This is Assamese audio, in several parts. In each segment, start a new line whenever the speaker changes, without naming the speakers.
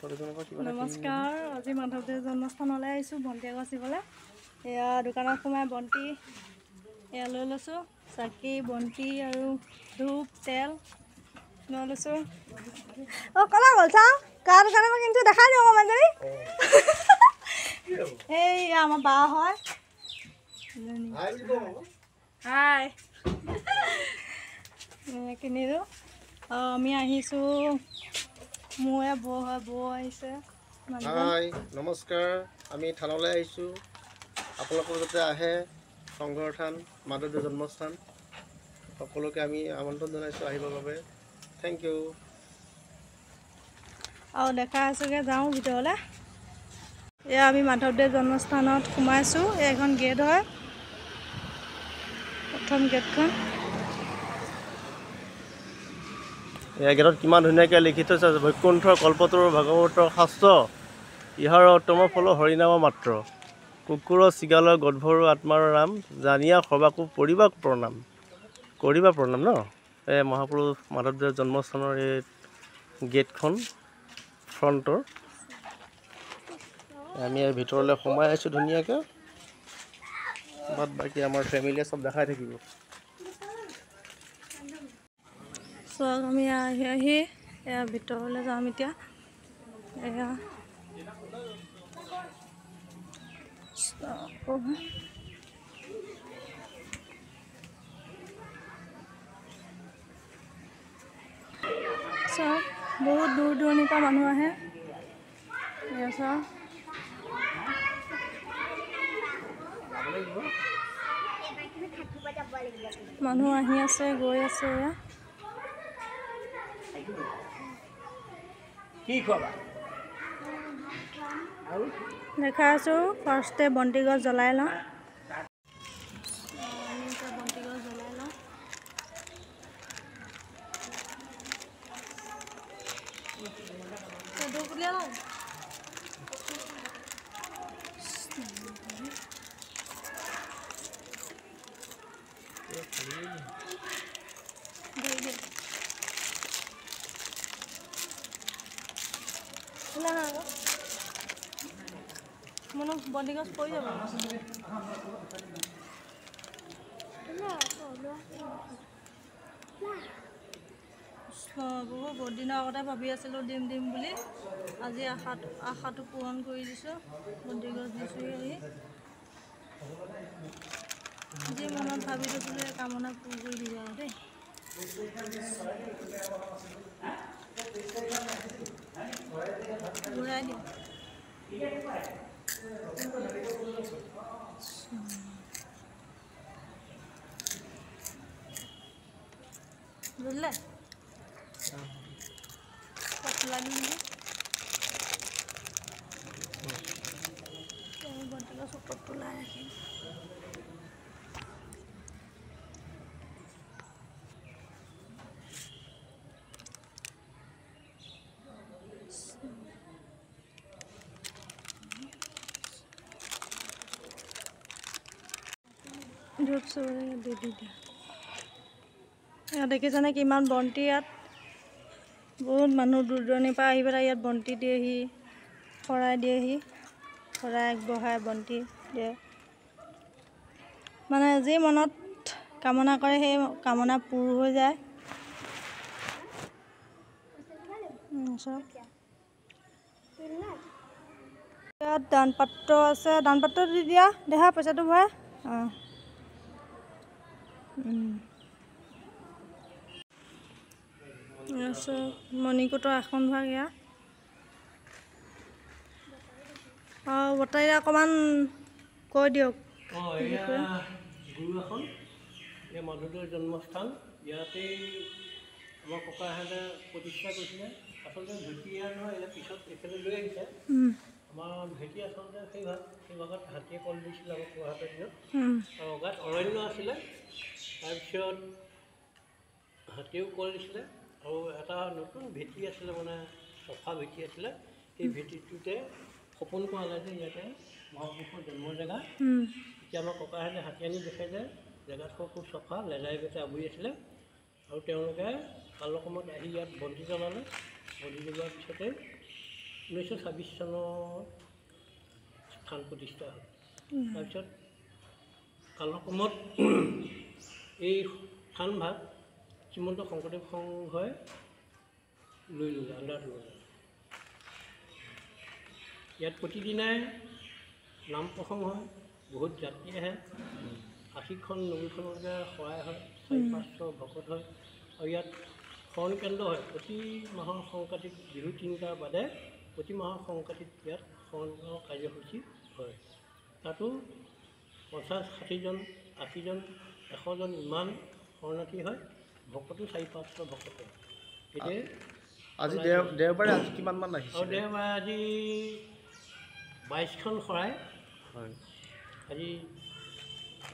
नमस्कार आज माधवदेव जन्मस्थानলৈ आइছোঁ बन्ती গছিবলৈ এয়া দোকানত সোমাই বন্তি এয়া লৈ লৈছোঁ চাকি বন্তি আৰু ধূপ তেল লৈ লৈছোঁ কলা গ'ল চাওঁ কাৰ দোকানত মই কিন্তু দেখাই দিওঁ অকণমান যদি এই আমাৰ বা হয় হাই কিনিলোঁ আমি আহিছোঁ মই বৌ হয় বৌ আহিছে
হাই নমস্কাৰ আমি থানলৈ আহিছোঁ আপোনালোকৰ যাতে আহে সংঘৰ থান মাধৱদেৱ জন্মস্থান সকলোকে আমি আমন্ত্ৰণ জনাইছোঁ আহিবৰ বাবে থেংক ইউ
আৰু দেখা আছোঁগৈ যাওঁ ভিতৰলৈ এয়া আমি মাধৱদেৱ জন্মস্থানত সোমাইছোঁ এখন গেট হয় প্ৰথম গেটখন
এই গেটত কিমান ধুনীয়াকৈ লিখি থৈছে বৈকুণ্ঠৰ কল্পতৰুৰ ভাগৱতৰ শাস্ত্ৰ ইহাৰ উত্তম ফল হৰিনাম মাত্ৰ কুকুৰ চিগালৰ গধভৰু আত্মাৰ নাম জানিয়া সবাকো পৰিবা প্ৰণাম ন এই মহাপুৰুষ মাধৱদেৱ জন্মস্থানৰ এই গেটখন ফ্ৰণ্টৰ আমি এই ভিতৰলৈ সোমাই আহিছোঁ ধুনীয়াকৈ বাদ বাকী আমাৰ ফেমিলিয়ে চব দেখাই থাকিব
চক আমি আহি এয়া ভিতৰলৈ যাম এতিয়া এয়া চব বহুত দূৰ দূৰণিৰ পৰা মানুহ আহে এয়া চব মানুহ আহি আছে গৈ আছে এয়া দেখা আছোঁ ফাৰ্ষ্টে বন্তি গছ জ্বলাই লওঁ বন্তি গছ জ্বলাই লওঁ মনো বন্তি গছ পৰি যাব বহুত দিনৰ আগতে ভাবি আছিলোঁ দিম বুলি আজি আশাটো পূৰণ কৰি দিছোঁ বন্তি গছ দিছোঁ আহি যি মনত ভাবি থৈছিলোঁ কামনা পূৰ কৰি দিব আৰু দেই ঘূৰাই দিম বুঝলে পতলা দিন বন্তিগছ ওপৰত তোলাই ৰাখিম ধূপ চুৰি দি দিয়া ইয়াত দেখিছেনে কিমান বন্তি ইয়াত বহুত মানুহ দূৰ দূৰণিৰ পৰা আহি পেলাই ইয়াত বন্তি দিয়েহি শৰাই দিয়েহি শৰাই আগবঢ়াই বন্তি দিয়ে মানে যি মনত কামনা কৰে সেই কামনা পূৰ হৈ যায় ইয়াত দান পাত্ৰ আছে দান পাত্ৰ দি দিয়া দেখা পইচাটো ভৰাই অঁ মণিকূটৰ আসন ভাগ ইয়াত অঁ বৰ্তাই অকণমান কৈ দিয়ক
গুৰু আসন এই মাধৱদেৱ জন্মস্থান ইয়াতে আমাৰ ককাহঁতে প্ৰতিষ্ঠা কৰিছিলে আচলতে ভেটি ইয়াৰ নহয় ইয়াৰ পিছত এইফালে লৈ আহিছে আমাৰ ভেটি আচলতে সেই ভাগত হাতীয়ে কল দিছিলে আমাৰ ককাহঁতৰ দিনত আৰু অগাত অৰণ্য আছিলে তাৰপিছত হাতীয়েও কল দিছিলে আৰু এটা নতুন ভেটি আছিলে মানে চফা ভেটি আছিলে সেই ভেটিটোতে সপোন কৰা যায় যে ইয়াতে মহাপুৰুষৰ জন্ম জেগা এতিয়া আমাৰ ককাহঁতে হাতী আনি দেখে যে জেগাডোখৰ খুব চফা লেজাই বেতে আৱৰি আছিলে আৰু তেওঁলোকে কালক্ৰমত আহি ইয়াত বন্তি জ্বলালে বন্তি জ্বলোৱাৰ পিছতে 1926 চনত স্থান প্ৰতিষ্ঠা হ'ল। তাৰপিছত কালক্ৰমত এই স্থানভাগ শ্ৰীমন্ত শংকৰদেৱ সংঘই লৈ ল'লে, আণ্ডাৰত ল'লে। ইয়াত প্ৰতিদিনাই নাম প্ৰসংগ হয়, বহুত যাত্ৰী আহে, 80খন 90খনলৈকে শৰাই হয়, 400-500 ভকত হয়। আৰু ইয়াত শৰণ কেন্দ্ৰ হয়, প্ৰতি মাহৰ সংক্ৰান্তিত বিহু 3টাৰ বাদে প্ৰতি মাহৰ সংক্ৰান্তিত ইয়াত শৰণৰ কাৰ্যসূচী হয়। তাতো 50-60জন 80জন 100জন ইমান শৰণাৰ্থী হয়, ভকতো 400-500 ভকত হয়। এতিয়া
আজি দেওবাৰে আজি কিমানমান আহিছে?
আৰু দেওবাৰে আজি 22খন শৰাই,
হয়,
আজি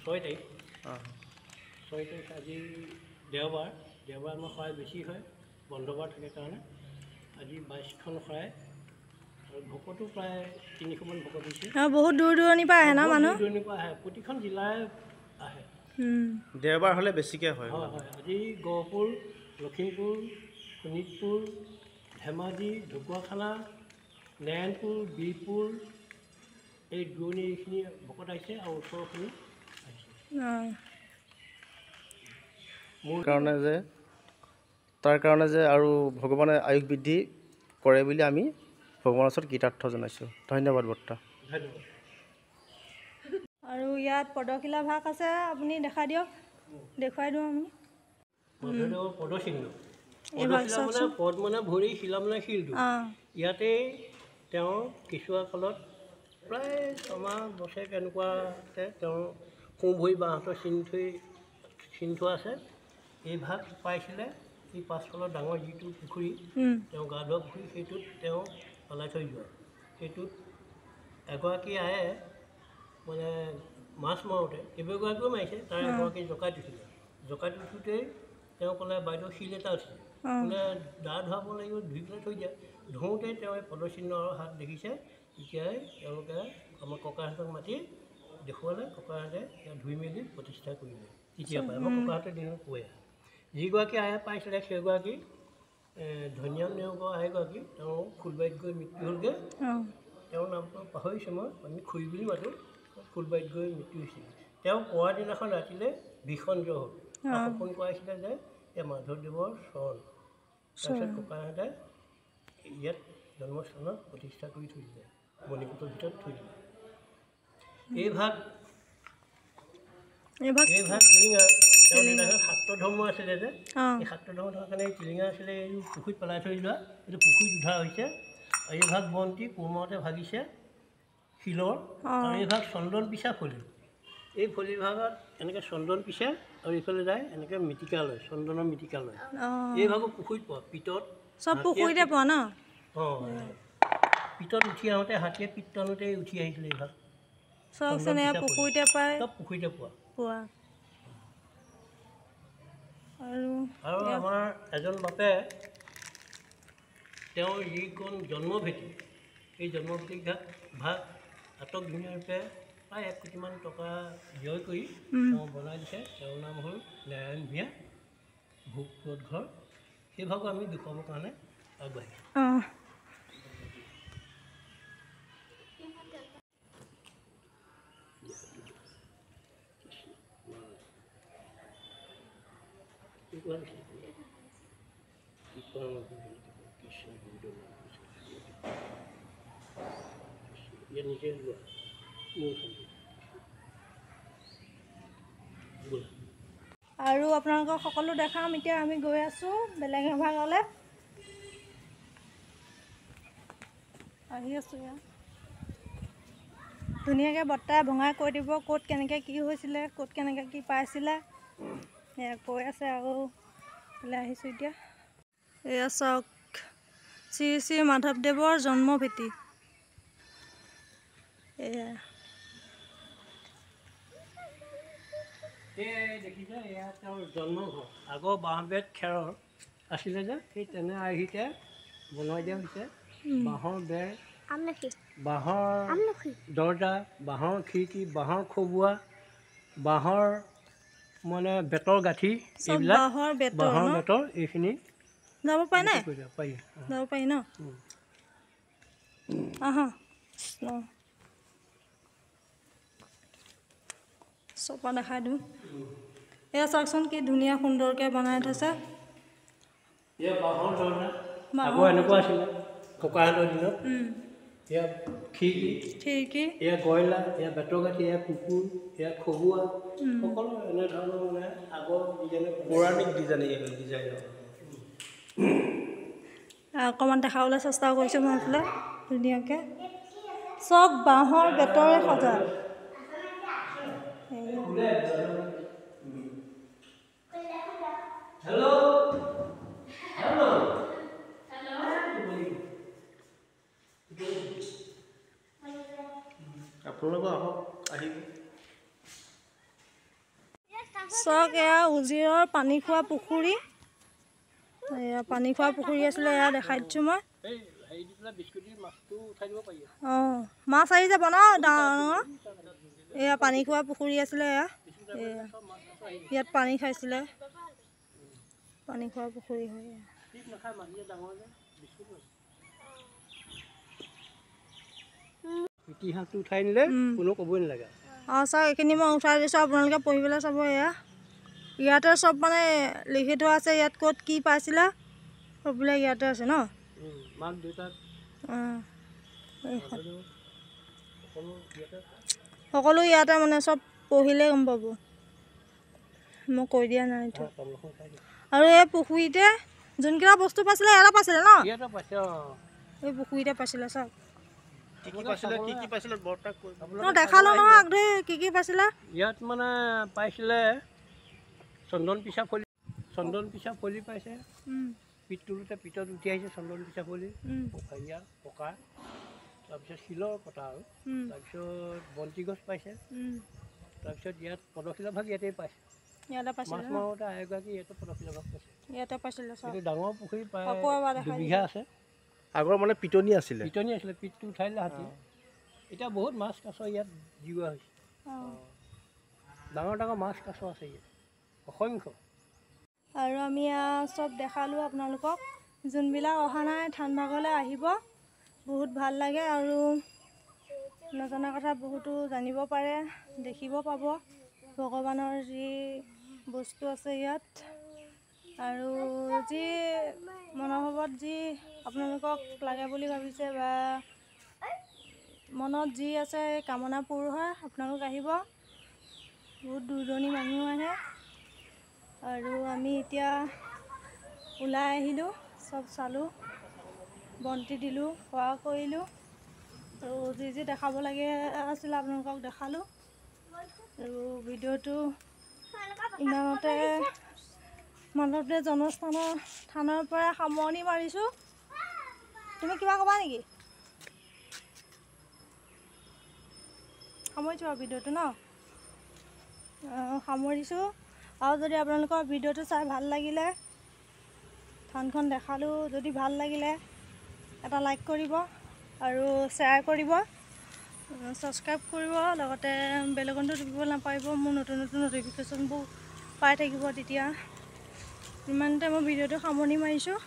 6 তাৰিখ, 6 তাৰিখ আজি দেওবাৰ আমাৰ শৰাই বেছি হয়, বন্ধবাৰ থাকে কাৰণে আজি 22খন শৰাই। আৰু ভকতো প্ৰায় 300মান ভকত হৈছে।
বহুত দূৰ দূৰণিৰ পৰা আহে ন মানুহ?
দূৰ দূৰণিৰ পৰা আহে, প্ৰতিখন জিলাৰে আহে।
দেওবাৰ হ'লে বেছিকৈ হয়।
হয় হয়, আজি গহপুৰ, লখিমপুৰ, শোণিতপুৰ, ধেমাজি, ঢকুৱাখানা, নাৰায়ণপুৰ, বীৰপুৰ, এই দূৰণি এইখিনি ভকত আহিছে আৰু ওচৰখিনি আহিছে।
তাৰ কাৰণে যে আৰু ভগৱানে আয়ুস বৃদ্ধি কৰে বুলি আমি ভগৱানৰ ওচৰত কৃতাৰ্থ জনাইছোঁ। ধন্যবাদ বৰ্তা।
ধন্যবাদ।
আৰু ইয়াত পদশিলা ভাগ আছে, আপুনি দেখাই দিয়ক, দেখুৱাই দিওঁ আমি।
মাধৱদেৱৰ পদচিহ্ন, পদশিলা মানে পদ মানে ভৰি, শিলা মানে শিলটো। ইয়াতেই তেওঁ কেঁচুৱা কালত প্ৰায় 6 মাহ বছৰ এনেকুৱাতে তেওঁ সোঁ ভৰি বাঁহাতৰ চিন থোৱা আছে। এই ভাগ পাইছিলে এই পাছফালৰ ডাঙৰ যিটো পুখুৰী, তেওঁ গা ধোৱা পুখুৰী, সেইটোত তেওঁ পেলাই থৈ যোৱা। সেইটোত এগৰাকী আয়ে মানে মাছ মাৰোঁতে কেইবাগৰাকীও মাৰিছে, তাৰ এগৰাকী জকাইত উঠিলে। জকাইত উঠোঁতেই তেওঁ ক'লে, বাইদেউ শিল এটা উঠিছে, বোলে গা ধুৱাব লাগিব, ধুই পেলাই থৈ দিয়া। ধুওঁতেই তেওঁ এই পদচিহ্ন আৰু হাত দেখিছে। তেতিয়াই তেওঁলোকে আমাৰ ককাহঁতক মাতি দেখুৱালে, ককাহঁতে ইয়াত ধুই মেলি প্ৰতিষ্ঠা কৰিলে। তেতিয়া পাই আমাৰ ককাহঁতে দিনত কৈ আহে। যিগৰাকী আয়ে পাইছিলে সেইগৰাকী ধনিৰাম নেওগৰ আইগৰাকী, তেওঁ ফুলবাৰীত গৈ মৃত্যু হ'লগৈ। তেওঁৰ নামটো পাহৰিছোঁ মই, আমি খুৰী বুলি মাতোঁ। ফুলবাৰীত গৈ মৃত্যু হৈছিল। তেওঁ পোৱাৰ দিনাখন ৰাতিলৈ ভীষণ জ্বৰ হ'ল, সপোন কৰাইছিলে যে এই মাধৱদেৱৰ চৰণ। তাৰপিছত ককাহঁতে ইয়াত জন্মস্থানত প্ৰতিষ্ঠা কৰি থৈ দিলে, মণিকূটৰ ভিতৰত থৈ দিলে। এই ভাগ টিলিঙা, তেওঁ দিনাখন শাক্ত ধৰ্ম আছিলে যে, এই শাক্ত ধৰ্ম থকাৰ কাৰণে এই টিলিঙা আছিলে, এই পুখুৰীত পেলাই থৈ যোৱা, এইটো পুখুৰীত উদ্ধাৰ হৈছে। আৰু এই ভাগ বন্তি কোৰমাওঁতে ভাগিছে শিলৰ, আৰু এই ভাগ চন্দন পিছা ফলি। এই ফলি ভাগত এনেকৈ চন্দন পিছে আৰু এইফালে যায় এনেকৈ মিটিকা লয়, চন্দনৰ মিটিকা লয়। এই ভাগো পুখুৰীত পোৱা, পিতত
চব পুখুৰীতে পোৱা ন?
অঁ, পিতত উঠি আহোঁতে হাতীয়ে পিত টানোতে উঠি আহিছিলে এই ভাগ।
চবচোন এয়া পুখুৰীতে পায়,
চব পুখুৰীতে পোৱা। আৰু আমাৰ এজন বাপে তেওঁৰ যিকণ জন্মভেটি, এই জন্মভেটি ভাগ আটক ধুনীয়াৰূপে প্ৰায় 1 কোটিমান টকা ব্যয় কৰি তেওঁ বনাই দিছে। তেওঁৰ নাম হ'ল নাৰায়ণ ভূঞা, ভোগপুৰত ঘৰ। সেই ভাগো আমি দেখুৱাবৰ কাৰণে আগবাঢ়িছোঁ।
আৰু আপোনালোকক সকলো দেখাম। এতিয়া আমি গৈ আছোঁ বেলেগ এভাগলৈ, আহি আছোঁ। ইয়াত ধুনীয়াকৈ বৰ্তাই ভঙাই কৈ দিব ক'ত কেনেকৈ কি হৈছিলে, ক'ত কেনেকৈ কি পাইছিলে, এয়া কৈ আছে। আৰু এইফালে আহিছোঁ এতিয়া। এয়া চাওক, শ্ৰী শ্ৰী মাধৱদেৱৰ জন্মভেটি। এয়া
দেখিছে, এয়া তেওঁৰ জন্মঘৰ। আগৰ বাঁহ বেত খেৰৰ আছিলে যে, সেই তেনে আৰ্হিতে বনাই দিয়া হৈছে। বাঁহৰ বেৰ, বাঁহৰ দৰ্জা, বাঁহৰ খিৰিকী, বাঁহৰ খবুৱা, বাঁহৰ মানে বেতৰ গাঁঠি, এইবিলাক বাঁহৰ বেতৰ এইখিনি
যাব পাৰে নে?
পাৰি,
যাব পাৰি ন? আহা চপা দেখাই দিওঁ এয়া চাওকচোন কি ধুনীয়া সুন্দৰকৈ বনাই থৈছে
এয়া বাঁহৰ দৰজা আগৰ এনেকুৱা আছিলে ককাহঁতৰ দিনত এয়া খিৰিকী এয়া কয়লা এয়া বেতগাঁঠি এয়া কুকুৰ এয়া খগুৱা সকলো এনেধৰণৰ মানে আগৰ পৌৰাণিক ডিজাইনৰ
অকণমান দেখাবলৈ চেষ্টা কৰিছোঁ মই এইফালে ধুনীয়াকৈ চব বাঁহৰ বেতৰে সজা
আপোনালোকৰ আহক আহিব
চক এয়া উজিৰৰ পানী খোৱা পুখুৰী এয়া পানী খোৱা পুখুৰী আছিলে এয়া দেখাই দিছোঁ মই অঁ মাছ আহি যাব ন ডাঙৰ এয়া পানী খোৱা পুখুৰী আছিলে এয়া ইয়াত পানী খাইছিলে পানী খোৱা পুখুৰী হয়
ইতিহাসটো উঠাই নিলে কোনো ক'বই নালাগে
অঁ চাওক এইখিনি মই উঠাই দিছোঁ আপোনালোকে পঢ়িবলৈ চাব এয়া ইয়াতে চব মানে লিখি থোৱা আছে ইয়াত ক'ত কি পাইছিলে সববিলাক ইয়াতে আছে ন
মাক দেউতাক
সকলো ইয়াতে মানে চব পঢ়িলে গম পাব মই কৈ দিয়া নাই আৰু এই পুখুৰীতে যোনকেইটা বস্তু পাইছিলে ইয়াতে পাইছিলে ন এই পুখুৰীতে পাইছিলে চাওক দেখালো নহয় আগধৰি কি পাইছিলে
ইয়াত মানে পাইছিলে চন্দন পিছা ফলি পাইছে পিতটোতে পিতত উঠি আহিছে চন্দন পিছা ফলি হেৰিয়া পকা তাৰপিছত শিলৰ কটা আৰু তাৰপিছত বন্তি গছ পাইছে তাৰপিছত ইয়াত পদশিলা ভাগ ইয়াতেই পাইছে মাছ মাৰোঁতে এগৰাকী ইয়াতে পদশিলা ভাগ পাইছে
ইয়াতে পাইছিলে
এইটো ডাঙৰ পুখুৰী প্ৰায় 2 বিঘা আছে
আগৰ মানে পিটনি আছিলে
পিতটো উঠাই দিলে হাতী এতিয়া বহুত মাছ কাছ ইয়াত জীওৱা হৈছে ডাঙৰ ডাঙৰ মাছ কাছ আছে ইয়াত অসংখ্য
আৰু আমি চব দেখালোঁ আপোনালোকক যোনবিলাক অহা নাই ঠাণ্ডাগলৈ আহিব বহুত ভাল লাগে আৰু নজনা কথা বহুতো জানিব পাৰে দেখিব পাব ভগৱানৰ যি বস্তু আছে ইয়াত আৰু যি মনোভাৱত যি আপোনালোকক লাগে বুলি ভাবিছে বা মনত যি আছে কামনা পূৰ হয় আপোনালোক আহিব বহুত দূৰ দূৰণি মানুহ আহে আৰু আমি এতিয়া ওলাই আহিলোঁ চব চালোঁ বন্তি দিলোঁ খোৱা কৰিলোঁ আৰু যি দেখাব লাগে আছিলে আপোনালোকক দেখালোঁ আৰু ভিডিঅ'টো ইমানতে মাধৱদেৱ জন্মস্থানৰ থানৰ পৰা সামৰণি মাৰিছোঁ তুমি কিবা ক'বা নেকি সামৰিছোঁ আৰু ভিডিঅ'টো ন সামৰিছোঁ আৰু যদি আপোনালোকৰ ভিডিঅ'টো চাই ভাল লাগিলে থানখন দেখালোঁ যদি ভাল লাগিলে এটা লাইক কৰিব আৰু শ্বেয়াৰ কৰিব ছাবস্ক্ৰাইব কৰিব লগতে বেল আইকনটো টিপিব নাপাৰিব মোৰ নতুন নটিফিকেশ্যনবোৰ পাই থাকিব তেতিয়া ইমানতে মই ভিডিঅ'টো সামৰণি মাৰিছোঁ